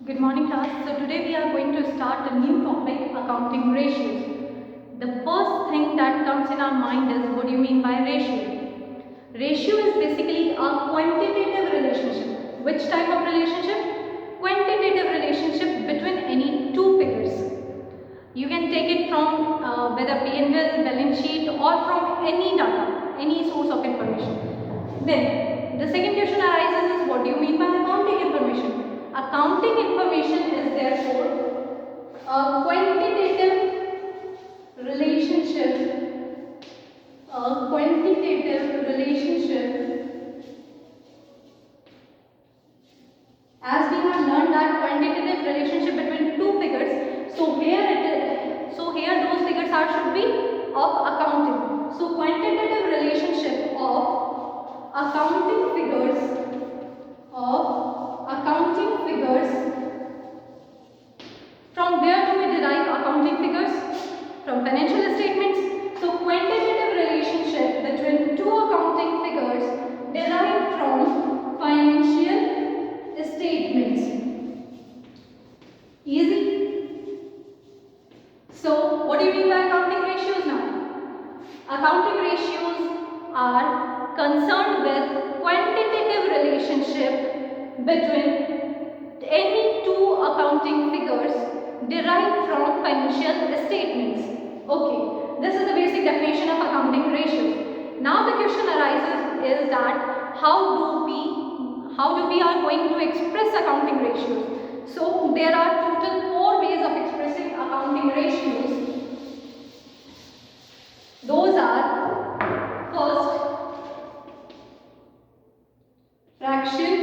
Good morning class. So today we are going to start a new topic, accounting ratios. The first thing that comes in our mind is, what do you mean by ratio? Ratio is basically a quantitative relationship. Which type of relationship? Quantitative relationship between any two figures. You can take it from whether P&L, balance sheet, or from any data, any source of information. Then the second question arises is, what do you mean by accounting information? Accounting information is therefore a quantitative relationship, as we have learned that quantitative relationship between two figures. So here those figures should be of accounting. So quantitative relationship of accounting figures From where do we derive accounting figures? From financial statements. So quantitative relationship between two accounting figures derived from financial statements. Easy? So what do you mean by accounting ratios now? Accounting ratios are concerned with quantitative relationship between any two accounting figures derived from financial statements. Okay, this is the basic definition of accounting ratios. Now the question arises is that how do we are going to express accounting ratios? So there are total 4 ways of expressing accounting ratios. Those are, first, fraction,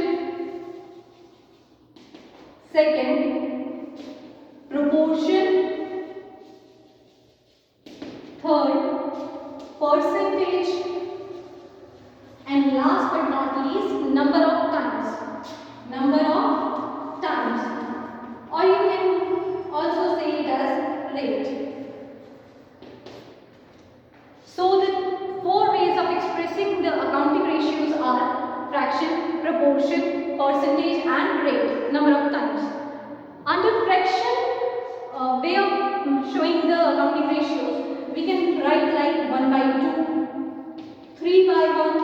second, proportion, third, percentage, and last but not least, number of times. Or you can also say it as rate. So the 4 ways of expressing the accounting ratios are fraction, proportion, percentage, and rate, number of times. Under fraction way of showing the accounting ratios, we can write like 1 by 2, 3 by 1,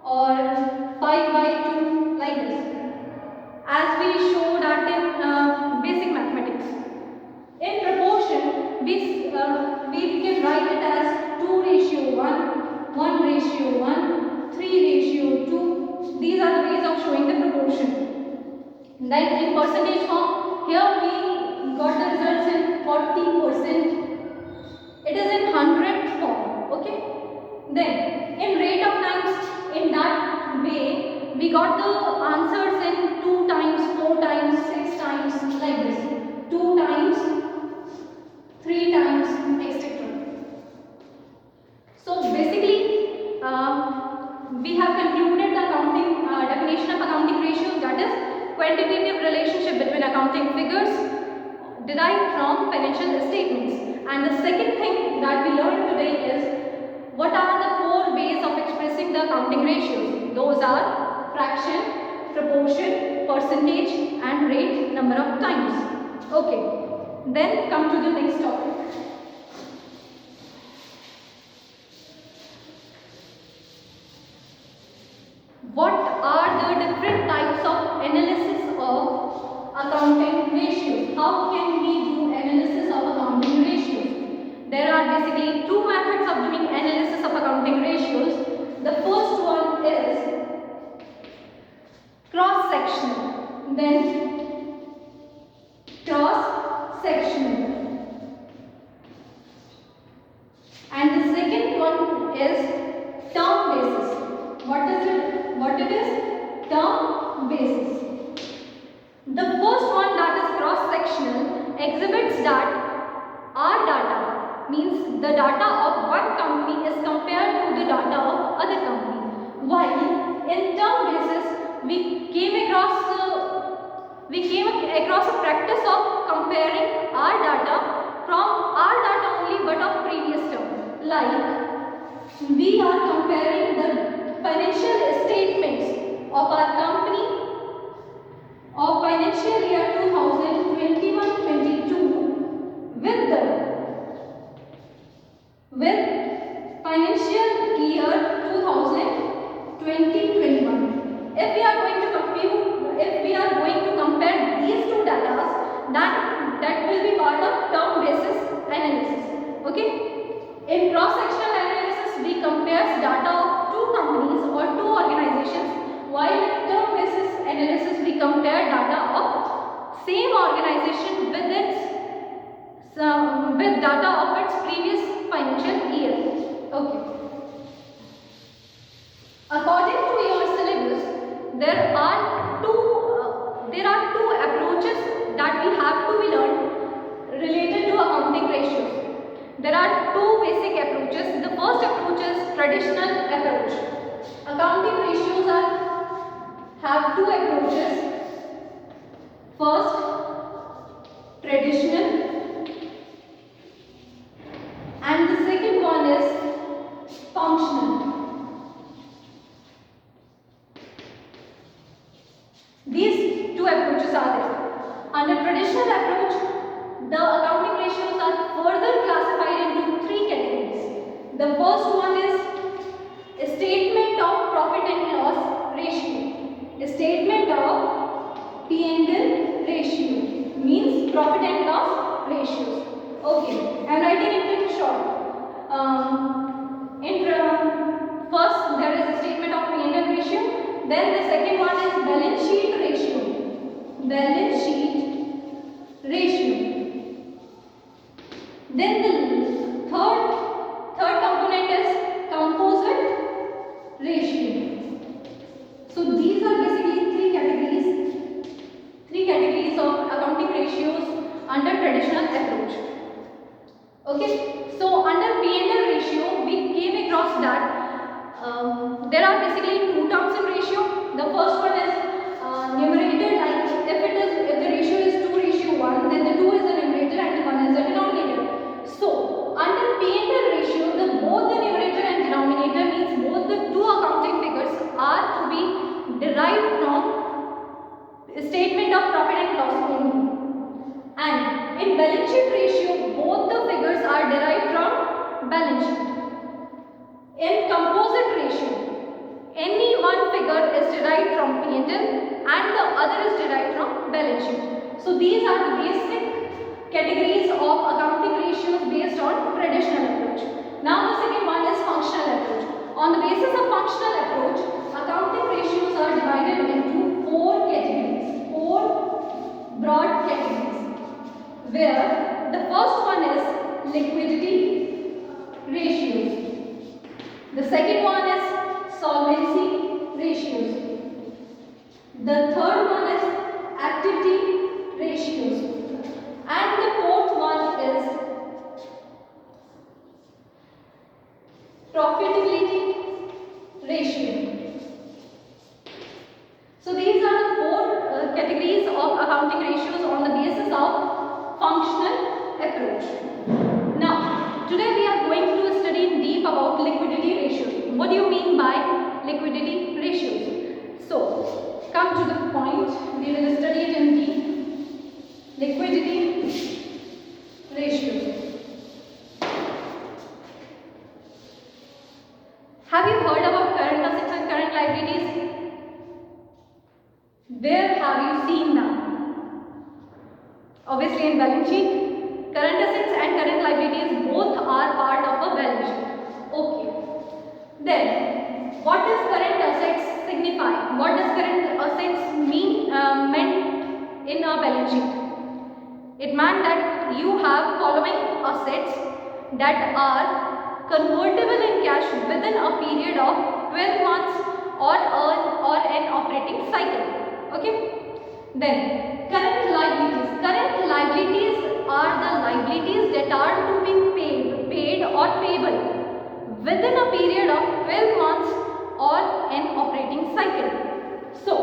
or 5 by 2, like this, as we showed that in basic mathematics. In proportion, we can write it as 2:1, 1:1, 3:2. These are the ways of showing the proportion. Then in percentage form, here we got the results in 40%. It is in 100th form. Okay. Then in rate of times, in that way, we got the answers in 2 times, 4 times, 6 times, like this. 2 times, 3 times, etc. So basically, we have concluded the definition of accounting ratios, that is quantitative relationship between accounting figures derived from financial statements. And the second thing that we learned today is, what are the 4 ways of expressing the accounting ratios? Those are fraction, proportion, percentage, and rate, number of times. Okay, then come to the next topic. What are the different types of analysis of accounting ratios? How can we do analysis of accounting ratios? There are basically 2 methods of doing analysis of accounting ratios. The first one is cross-sectional, then cross-sectional, and the second one is term basis. What it is? Term basis. The first one, that is cross-sectional, exhibits that our data, means the data of one company, is compared to the data of other company. While in term basis, we came across a practice of comparing our data from our data only, but of previous term. Like we are comparing the financial statements of our company of financial year same organization with data of its previous financial year. Okay. According to your syllabus, there are two approaches that we have to be learned related to accounting ratios. There are two basic approaches. The first approach is traditional approach. Accounting ratios have two approaches. First, traditional, and the second one is functional. These two approaches are there. Under traditional approach, the accounting ratios are further classified into three categories. The first one is a statement of profit and loss ratio. A statement of P&L ratio means profit and loss ratios. Okay, I am writing it in short. First, there is a statement of P&L ratio. Then the second one is balance sheet ratio. Balance sheet ratio. Then the third component is composite ratio. So these are basically three categories of accounting ratios under traditional approach. Okay, so under P&L ratio, we came across that there are basically two terms in ratio. The first one is numerator, like if the ratio is 2:1, then the 2 is the numerator and the 1 is the denominator. So under P&L ratio, both the numerator and denominator means both the two accounting figures are to be derived from statement of profit and loss only. And in balance sheet ratio, both the figures are derived from balance sheet. In composite ratio, any one figure is derived from P&L and the other is derived from balance sheet. So these are the basic categories of accounting ratios based on traditional approach. Now the second one is functional approach. On the basis of functional approach, accounting ratios are divided into four categories, four broad categories, where the first one is liquidity ratios. The second one is solvency ratios. The third one is activity ratios. And the fourth one is profitability ratio. So these are the four categories of accounting ratios on the basis of functional approach. Now, today we are going to study in deep about liquidity ratios. What do you mean by liquidity ratios? So, come to the point. We will study it in deep. Liquidity ratios. Have you heard about current assets and current liabilities? Where have you seen them? Obviously in balance sheet. Current assets and current liabilities both are part of a balance sheet. Okay. Then, what does current assets signify? What does current assets meant in a balance sheet? It meant that you have following assets that are convertible in cash within a period of 12 months or an operating cycle. Okay. Then, current liabilities. Current liabilities are the liabilities that are to be paid or payable within a period of 12 months or an operating cycle. So,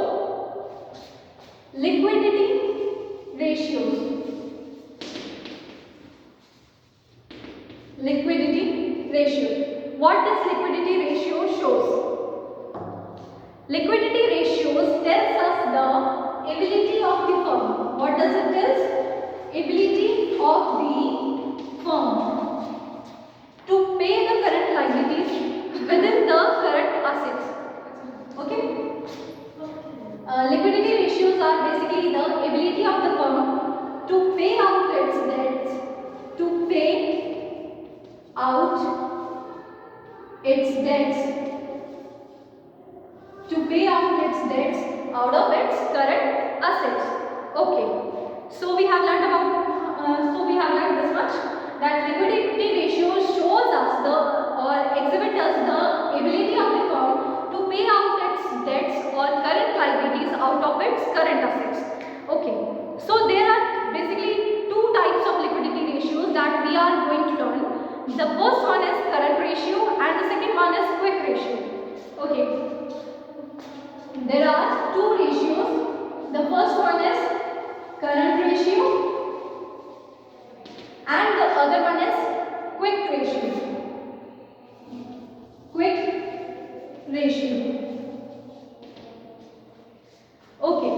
liquidity ratios. Liquidity ratios. What does liquidity ratio shows? Liquidity ratios tells us the ability of the firm. What does it tell? Ability of the firm to pay the current liabilities within the current assets. Okay? Liquidity ratios are basically the ability of the firm to pay out its debts, to pay out its debts, to pay out its debts out of its current assets. Okay. current assets. Okay, so there are basically two types of liquidity ratios that we are going to learn. The first one is current ratio and the second one is quick ratio. Okay, there are two ratios. The first one is current ratio and the other one is quick ratio. Quick ratio. Okay,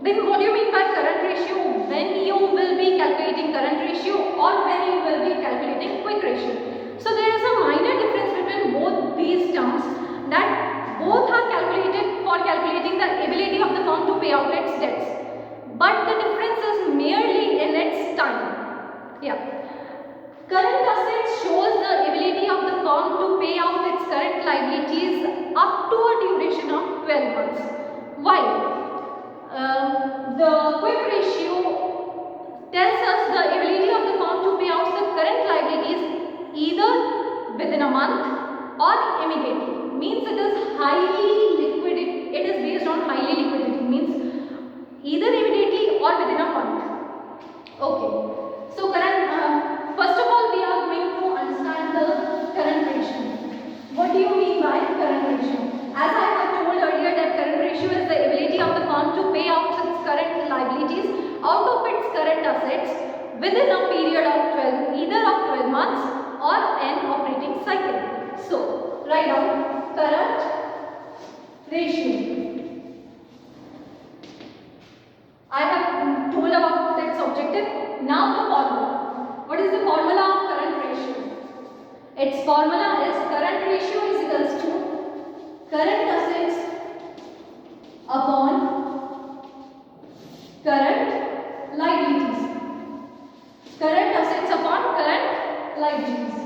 then what do you mean by current ratio? When you will be calculating current ratio or when you will be calculating quick ratio. So there is a minor difference between both these terms, that both are calculated for calculating the ability of the firm to pay out its debts, but the difference is merely in its time. Yeah. Current assets shows the ability of the firm to pay out its current liabilities up to a duration of 12 months. While the quick ratio tells us the ability of the firm to pay out the current liabilities either within a month or immediately. Means it is highly liquidity. It is based on highly liquidity. Means either immediately or within a month. Okay. So first of all, we are going to understand the current ratio. What do you mean by current ratio? As I have told earlier that current ratio is the ability of the firm to pay out its current liabilities out of its current assets within a period of 12, either of 12 months or an operating cycle. So, write down current ratio. I have told about its objective. Now the formula. What is the formula of current ratio? Its formula is current ratio is equals to current assets upon current liabilities. Current assets upon current liabilities.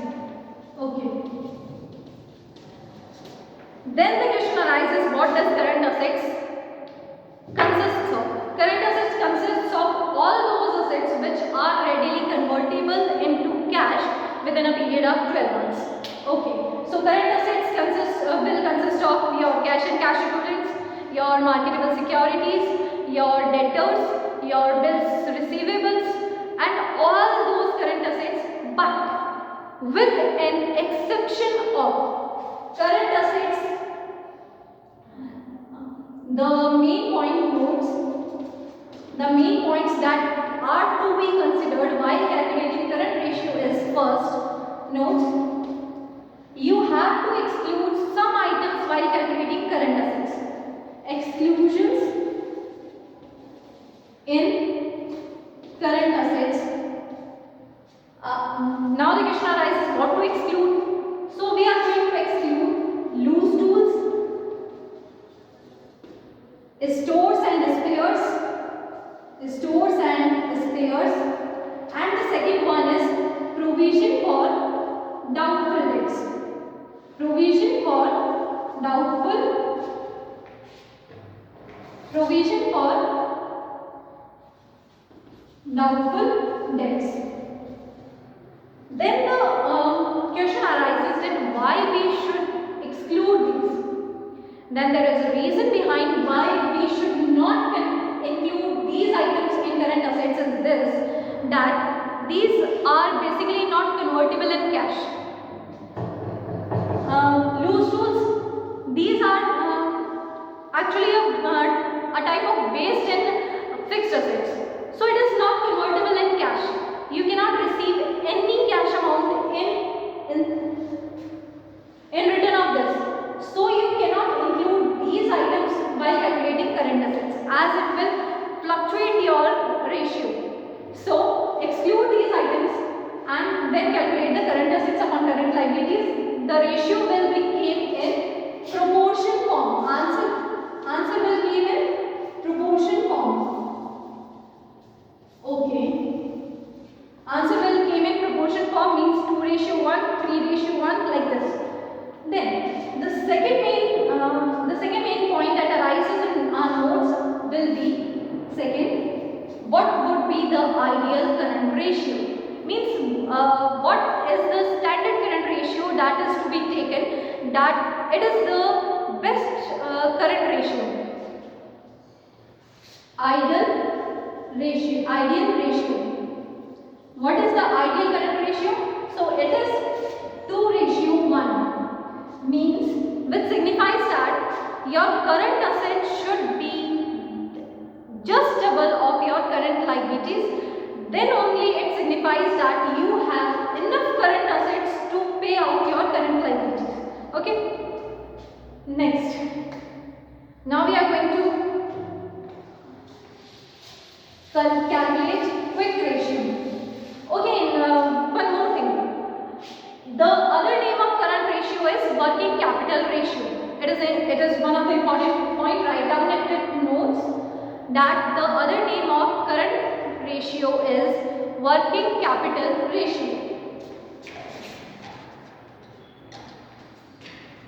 Okay. Then the question arises, what does current assets consists of? Current assets consists of all those assets which are readily convertible into cash within a period of 12 months. Okay. So current assets will consist of your cash and cash equivalents, your marketable securities, your debtors, your bills receivables, and all those current assets, but with an exception of current assets. The main points that are to be considered while calculating current ratio is first, note, you have to exclude some items while calculating current assets. Exclusions in current assets. Now the question arises, what to exclude? So we are going to exclude loose tools, stores and spares, and the second one is provision for doubtful debts. Provision for doubtful debts. Then the question arises that why we should exclude these. Then there is a reason behind why we should not include these items in current assets is this, that these are basically not convertible in cash. Loose tools, these are actually a type of waste in fixed assets. So it is not convertible in cash. You cannot receive any cash amount in return of this. So you cannot include these items while calculating current assets, as it will fluctuate your ratio. So exclude these items and then calculate the current assets upon current liabilities. The ratio will become in proportion form. Answer will be in proportion form. Okay. Answer will come in proportion form means 2:1, 3:1 like this. Then the second main point that arises in our notes will be second, what would be the ideal current ratio? Means what is the standard current ratio that is to be taken, that it is the best current ratio. Ideal ratio. What is the ideal current ratio? So it is 2:1, means which signifies that your current assets should be just double of your current liabilities. Then only it signifies that you have enough current assets to pay out your current liabilities. Okay. Next. Now we are going to calculate quick ratio. Okay, one more thing. The other name of current ratio is working capital ratio. It is one of the important point. Write down it notes that the other name of current ratio is working capital ratio.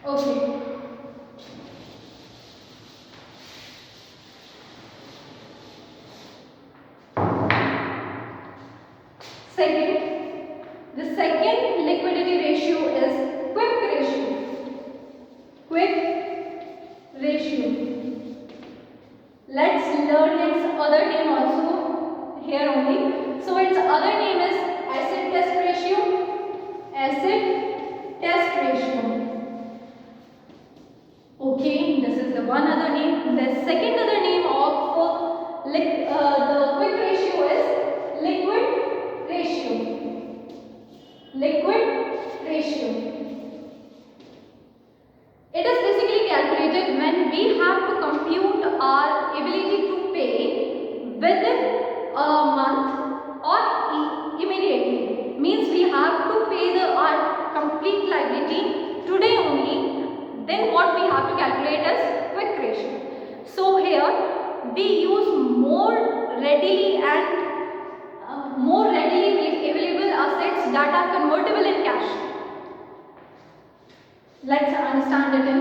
Okay. The second liquidity ratio is quick ratio. Quick ratio. Let's learn its other name also here only. So its other name is acid test ratio. Acid test ratio. Okay, this is the one other name. The second other name of the quick ratio is liquid ratio. Liquid ratio. It is basically calculated when we have to compute our ability to pay within a month or immediately. Means we have to pay our complete liability today only. Then what we have to calculate is quick ratio. So here we use more readily available assets that are convertible in cash. Let's understand it in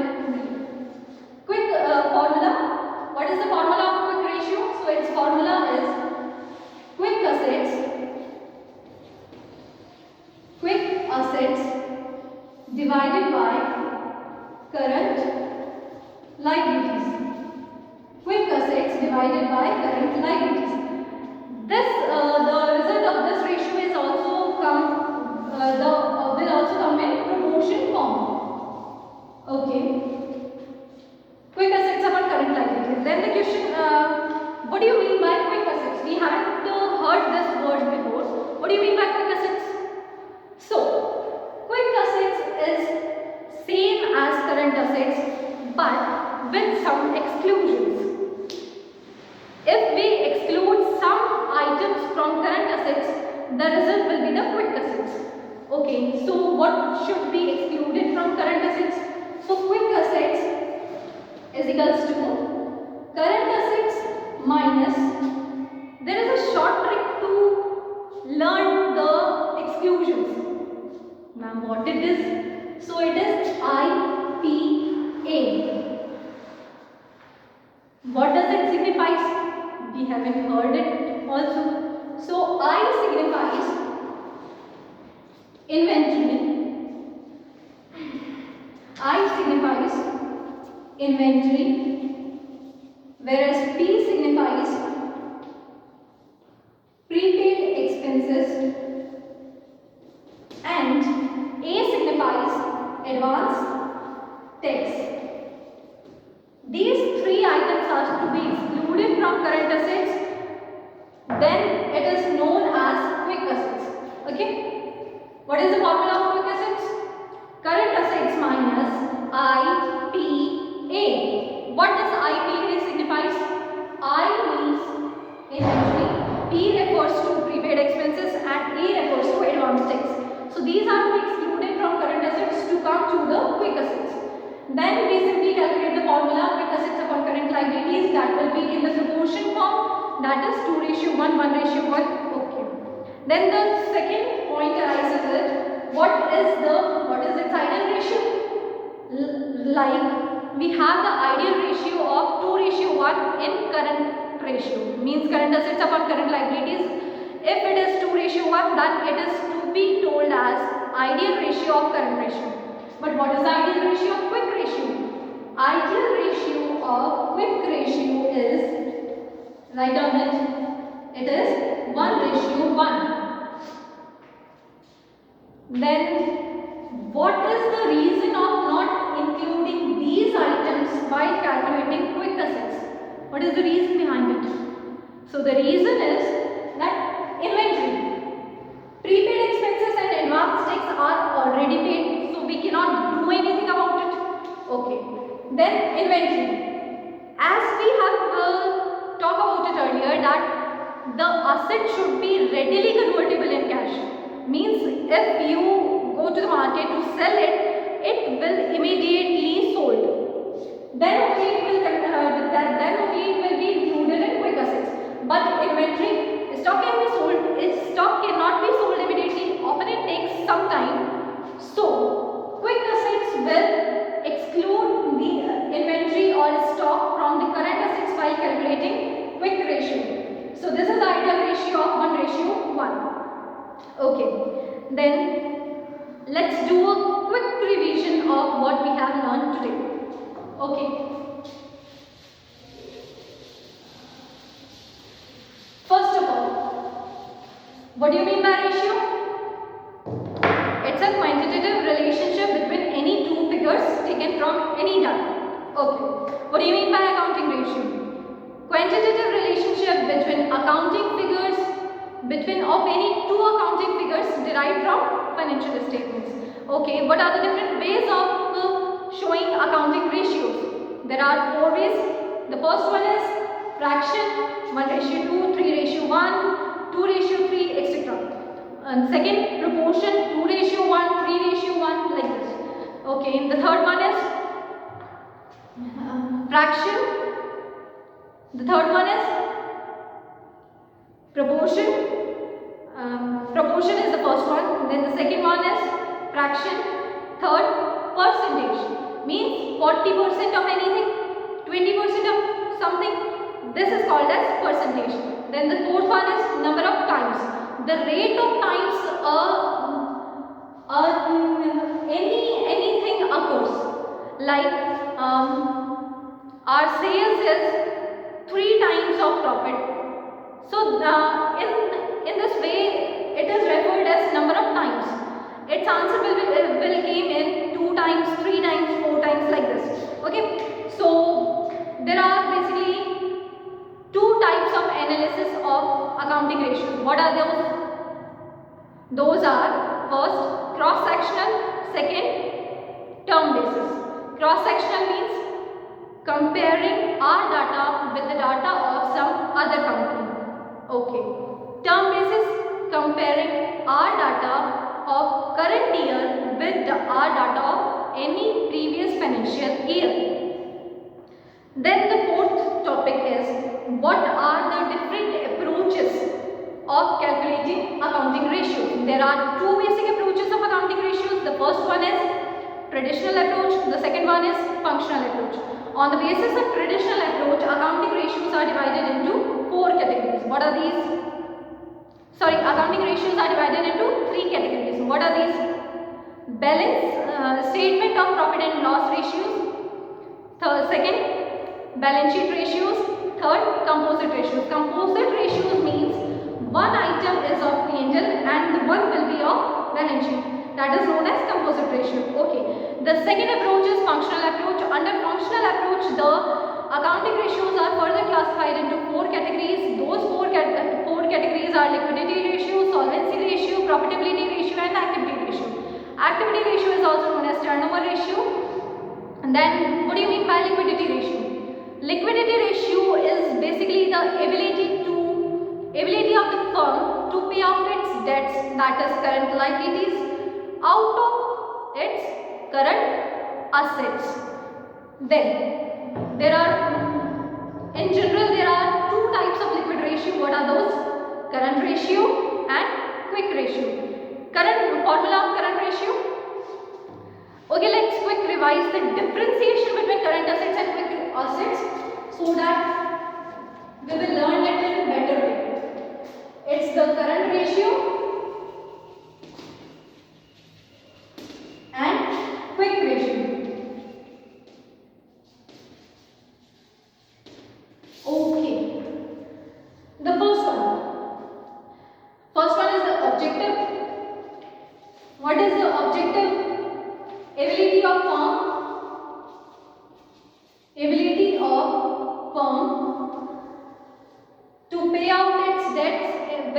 quick formula. What is the formula of quick ratio? So its formula is quick assets divided by current liabilities. Quick assets divided by current liabilities. This the result of this ratio is also will also come in proportion form. Okay. Quick assets upon current liabilities. Then the question, what do you mean by quick assets? We haven't heard this word before. What do you mean by quick assets? So, quick assets is same as current assets, but with some exclusions. If we exclude some items from current assets, the result will be the quick assets. Okay, so what should be excluded from current assets? So quick assets is equals to current assets minus, there is a short trick to learn the exclusions. Now what it is? So it is IPA. What does it signify? We haven't heard it also. So I signifies inventory. I signifies inventory, whereas P signifies prepaid expenses and A signifies advance tax. These three items are to be excluded from current assets, then it is known as quick assets. Okay? What is the formula of quick assets? Current assets minus IPA. What does IPA signifies? I means inventory, P refers to prepaid expenses and A refers to advance tax. So these are to be excluded from current assets to come to the quick assets. Then we simply calculate the formula quick assets upon current liabilities, that will be in the proportion form, that is 2:1, 1:1. Okay. Then the second point arises is what is its ideal ratio? Like we have the ideal ratio of 2:1 in current ratio, means current assets upon current liabilities. If it is 2:1, then it is to be told as ideal ratio of current ratio. But what is the ideal ratio of quick ratio? Ideal ratio of quick ratio is, Write down it. It is 1:1. Then what is the reason of not including these items while calculating quick assets? What is the reason behind it? So the reason is that inventory, prepaid expenses and advance tax are already paid, so we cannot do anything about it. Okay. Then inventory. As we have talked about it earlier, that the asset should be readily convertible in cash. Means if you go to the market to sell it, it will immediately sold. Then only it will be included in quick assets. But inventory, stock can be sold. Stock cannot be sold immediately. Often it takes some time. So quick assets will exclude the inventory or stock from the current assets while calculating quick ratio. So this is the ideal ratio of 1:1. Okay, then let's do a quick revision of what we have learned today. Okay. First of all, what do you mean by ratio? It's a quantitative relationship between any two figures taken from any data. Okay. What do you mean by accounting ratio? Quantitative relationship between accounting figures of any two accounting figures derived from financial statements. Okay. What are the different ways of showing accounting ratios? There are 4 ways. The first one is fraction, 1:2, 3:1, 2:3, etc. And second, proportion, 2:1, 3:1, like this. Okay. The third one is fraction. The third one is proportion. Proportion is the first one. Then the second one is fraction. Third, percentage. Means 40% of anything, 20% of something. This is called as percentage. Then the fourth one is number of times. The rate of times anything occurs. Like our sales is 3 times of profit. So in this way it is referred as number of times. Its answer will came in 2 times, 3 times, 4 times, like this. Okay. So there are basically 2 types of analysis of accounting ratios. What are those? Those are first cross-sectional, second term basis. Cross-sectional means comparing our data with the data of some other company. Okay. Term basis, comparing our data of current year with our data of any previous financial year. Then the fourth topic is what are the different approaches of calculating accounting ratios. There are 2 basic approaches of accounting ratios. The first one is traditional approach. The second one is functional approach. On the basis of traditional approach, accounting ratios are divided into 4 categories. What are these? Accounting ratios are divided into 3 categories. What are these? Balance statement of profit and loss ratios. Second, balance sheet ratios. Third, composite ratios. Composite ratios means one item is of P&L and one will be of balance sheet. That is known as composite ratio. Okay. The second approach is functional approach. Under functional approach, the accounting ratios are further classified into 4 categories. Those 4 categories are liquidity ratio, solvency ratio, profitability ratio, and activity ratio. Activity ratio is also known as turnover ratio. And then, what do you mean by liquidity ratio? Liquidity ratio is basically the ability of the firm to pay out its debts, that is current liabilities, out of its current assets. Then in general there are 2 types of liquid ratio. What are those? Current ratio and quick ratio. Formula of current ratio. Okay, let's quick revise the differentiation between current assets and quick assets so that we will learn it in a better way. It's the current ratio and quick ratio. Okay.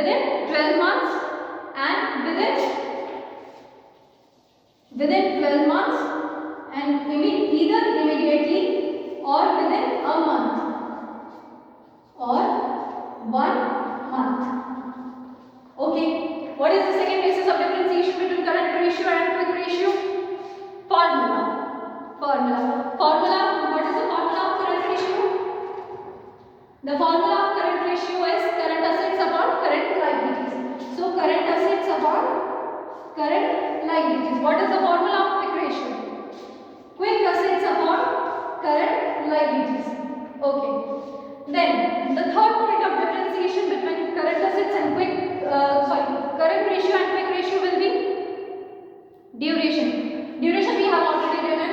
within 12 months and within 12 months and either immediately or within a month or 1 month. Okay, what is the second basis of differentiation between current ratio and quick ratio? Formula. What is the formula of current ratio? The formula of current ratio is current assets upon current liabilities. So current assets upon current liabilities. What is the formula of quick ratio? Quick assets upon current liabilities. Okay. Then the third point of differentiation between current assets and current ratio and quick ratio will be duration. Duration we have already written.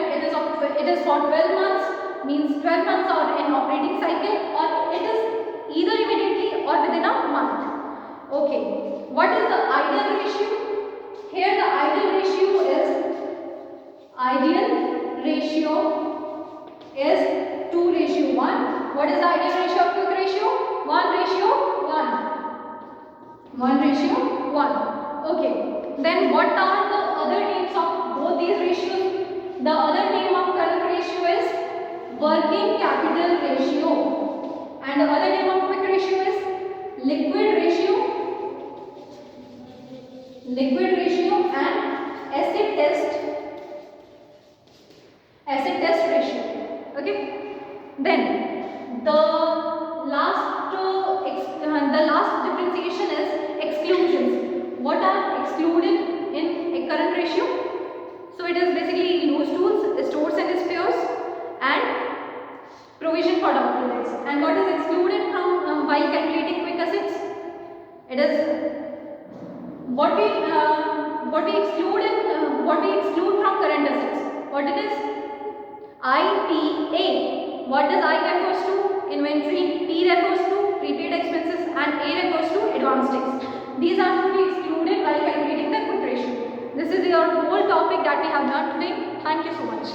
It is for 12 months, means 12 months are in operating cycle, or it is either immediately or within a month. Okay. What is the ideal ratio? Here the ideal ratio is 2:1. What is the ideal ratio of quick ratio? 1:1. 1:1. Okay. Then what are the other names of both these ratios? The other name of current ratio is working capital ratio, and the other name of quick ratio is liquid ratio and acid test ratio. Okay. Then the last differentiation is exclusions. What are excluded in a current ratio? So it is basically loose tools, stores and spares, and provision for doubtful debts. And what is excluded from while calculating quick assets? It is what we exclude from current assets. What it is? IPA. What does I refers to? Inventory. P refers to prepaid expenses, and A refers to advanced tax. These are to be excluded while calculating the quick ratio. This is your whole topic that we have done today. Thank you so much.